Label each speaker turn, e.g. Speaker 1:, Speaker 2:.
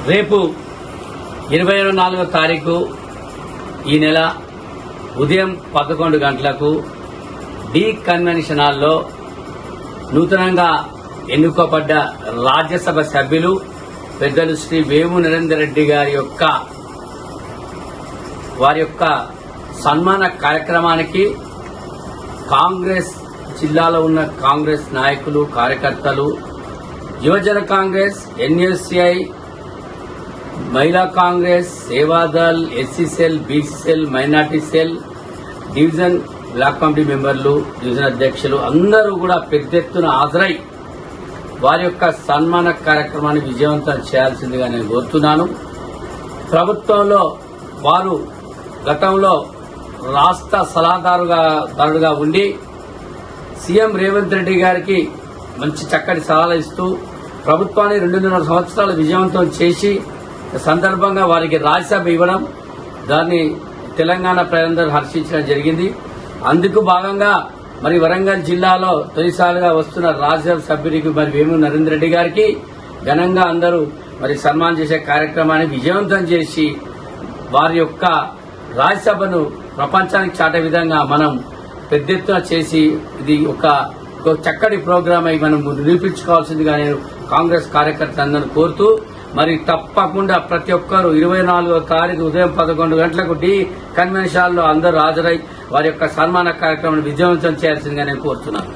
Speaker 1: రేపు 24వ తారీఖు ఈ నెల ఉదయం 11 గంటలకు డి కన్వెన్షన్ హాల్లో నూతనంగా ఎన్నుకోబడ్డ రాజ్యసభ సభ్యులు పెద్దలు శ్రీ వేము నరేందర్ రెడ్డి గారి వారి యొక్క సన్మాన కార్యక్రమానికి కాంగ్రెస్ జిల్లాలో ఉన్న కాంగ్రెస్ నాయకులు, కార్యకర్తలు, యువజన కాంగ్రెస్, ఎన్ఎస్సిఐ, మహిళా Congress, Seva Dal, SC cell, BC cell, minority cell, division block committee మెంబర్లు, డివిజన్ అధ్యక్షులు అందరూ కూడా పెద్ద ఎత్తున హాజరై వారి యొక్క సన్మాన కార్యక్రమాన్ని విజయవంతం చేయాల్సిందిగా నేను కోరుతున్నాను. ప్రభుత్వంలో వారు గతంలో రాష్ట్ర సలహాదారుగా ఉండి సీఎం రేవంత్ రెడ్డి గారికి మంచి చక్కటి సలహాలు ఇస్తూ ప్రభుత్వాన్ని 2.5 సంవత్సరాలు విజయవంతం చేసి సందర్భంగా వారికి రాజ్యసభ ఇవ్వడం, దాన్ని తెలంగాణ ప్రజలందరూ హర్షించడం జరిగింది. అందుకు భాగంగా మరి వరంగల్ జిల్లాలో తొలిసారిగా వస్తున్న రాజ్యసభ సభ్యుడికి మరి వేము నరేందర్ రెడ్డి గారికి ఘనంగా అందరూ మరి సన్మానం చేసే కార్యక్రమాన్ని విజయవంతం చేసి వారి యొక్క రాజ్యసభను ప్రపంచానికి చాటే విధంగా మనం పెద్ద ఎత్తున చేసి ఇది ఒక చక్కటి ప్రోగ్రామ్ అయి మనం నిరూపించుకోవాల్సిందిగా నేను కాంగ్రెస్ కార్యకర్తలందరూ కోరుతూ మరి తప్పకుండా ప్రతి ఒక్కరూ 24వ తారీఖు ఉదయం 11 గంటలకు డి కన్వెన్షన్ హాల్లో అందరూ హాజరై వారి యొక్క సన్మాన కార్యక్రమాన్ని విజయవంతం చేయాల్సిందిగా నేను కోరుతున్నాను.